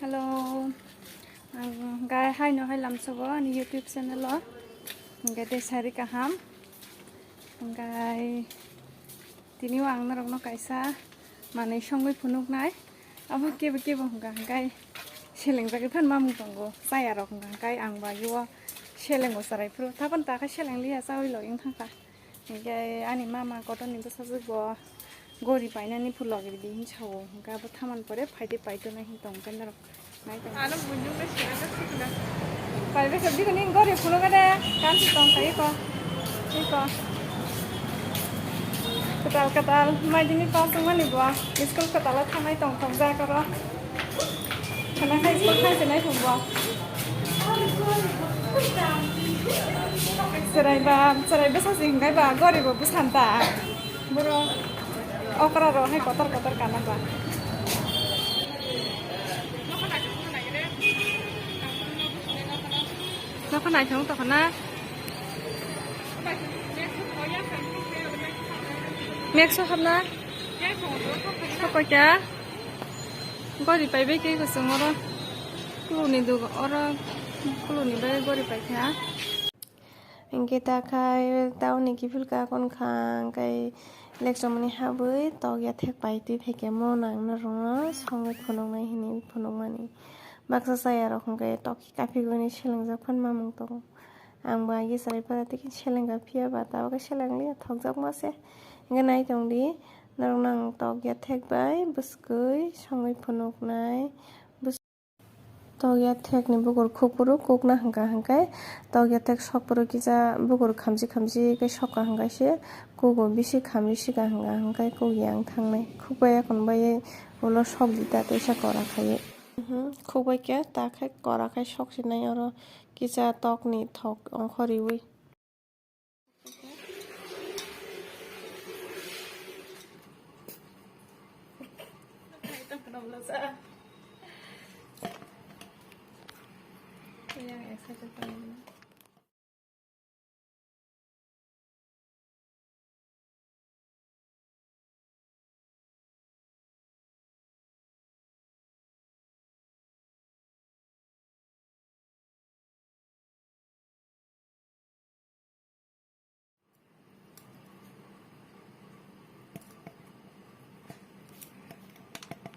Hello, guys, hai no hai lam sobo ani YouTube channel lo. Gai de sari kaham. Gai tini wang na rok no kaisa manai songoi phunuk nai. Abo kebo gai seleng bagi phan mamung tongo. Saya rok gai ang ba yo seleng go sarai pro. Thapon ta ka seleng liya sawi lo ing thangka. Gai ani mama koton ni to sasu go gori painani phulogir bi hin chawo. Gai bo thaman pore phaide paito na hin tong kan rok. Ano bunjung na siya na sikna. Pare be sabdi ko ning gori phulo ga de kan si tong kai ko. Iko. Katal mai dini pa sung mani bo. School katal thamai tong ja ko ro. Kana kai school khai se nai phum bo. Serai be sa sing gai ba gori bo busan ta. Buro okra ro hai kotor kana ba. Nó có này không tao còn á mẹ số hấp na có coi chả có đi bay bay cái của sung rồi cứ này được ở cứ này bay có đi bay chả kita khai tao này cái phim con khang cái lecture này ha với tao giờ thép bay tuy phải cái món nàng nó rồi xong rồi phun ông này hình phun ông này baksa saya rok hingga toki kafe goni seleng zakpan mamung tong ang bagi sarai parati kin seleng gapia bata ka seleng li thok jak mase hingga nai tong di narong nang tok ya thek bai buskui songai phunuk nai tok ya thek ni bugor khupuru kokna hangka tok ya thek sokpuru kisa bugor khamji ke sokka hangka se kogo bisi khamji siga hangka kogyang thangnai khupaya konbai ulo sok dita tesa kora khaye খুবই কে তাকে করা খাই শক্তি নাই আর কিসা ত্বক নি থক অংখরিউই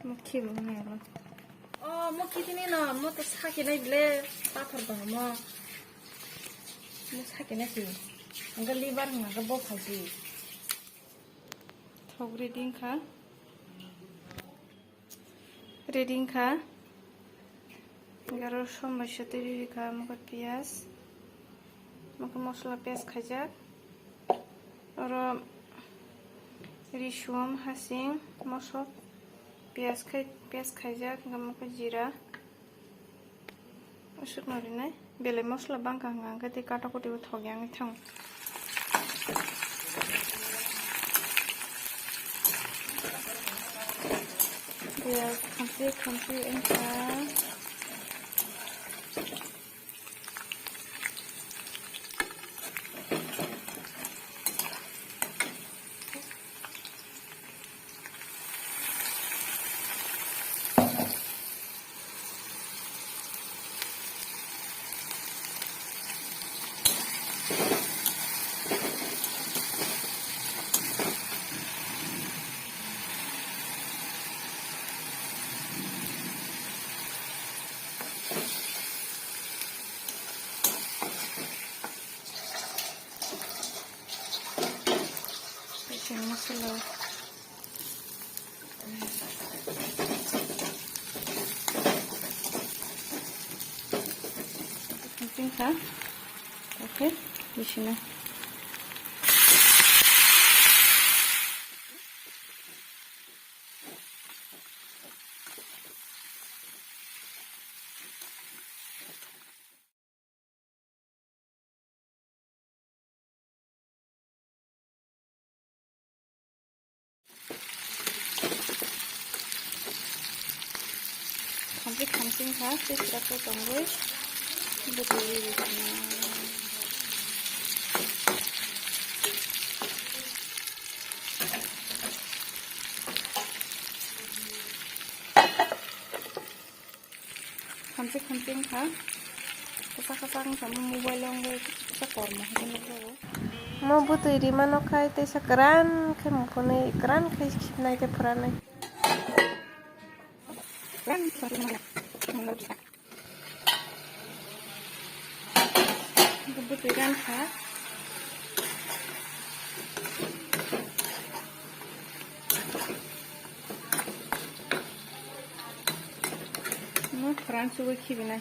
Mukhi bune ro. Mukhi tini na mo to saki nai ble pathor ba mo saki na si anga liver na ga bo phaji thog reading kha garo সমস্যা তৈরি kha মুখ পেঁয়াজ মুখ মশলা পেঁয়াজ খাজা আর রিসুম হাসিং মশলা পেঁয়াজ খাইজাক মুখ জিরা শুকনো রিনাই বেলে মশলা বাঙ্কা হাঙ্গা গতি কাটাকুটিও থগে আমি থাং পেঁয়াজ খামসি এনকা masulo penting kah oke di sini Komplit khamsing kha sisra ko tonggoi butui kamsi kamsi ka kasang sama mobile lang gue sekor mah ini tuh mau butuh di mana kai teh sekeran kai mau punya keran kai naik teh peran naik keran sorry mana bisa butuh kan ka keran suwe kibina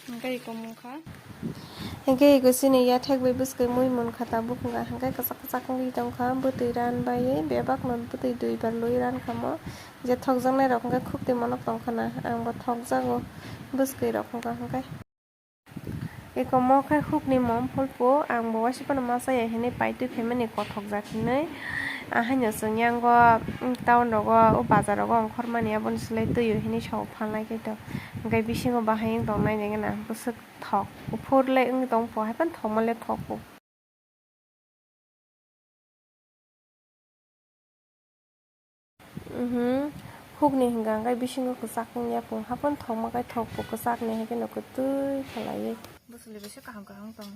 Hanggai kamu kah? Hanggai aku sini ya thek bebus ke mui mun kata buku nggak hanggai kesak ngi dong kah butiran bayi bebak non buti dui berluiran kamu je thok jang nai rok hanggai khuk ti monok tong kana ang bo thok jago bus ke rok hanggai eko mo khai khuk ni mom pulpo ang bo wasi pan ma sa ya hene pai tu family ko thok jakhinai ahanya sonyango town rogo o bazar rogo khormani abon slai tuyo hini saw phalnai ke to gai bisingo bahayeng tong nai nengena busuk thok upur le ung tong po hai pan thok male thok po huk ni hinga gai bisingo kusak nya po hapan thok ma gai thok po kusak ne he no kutui khalai busule bese kahang kahang tong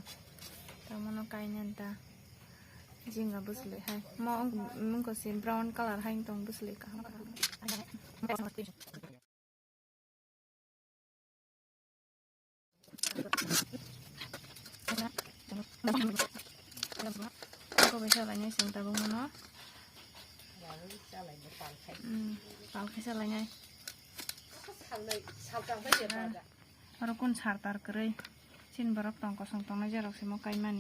tamono kainan ta jinga busle hai mo mung ko sin brown color hai tong busle kahang ko bisa lanya sing tabung mono pal kesa lanya baru kun sartar kerei sin barok tong kosong tong na jarok simo kaimani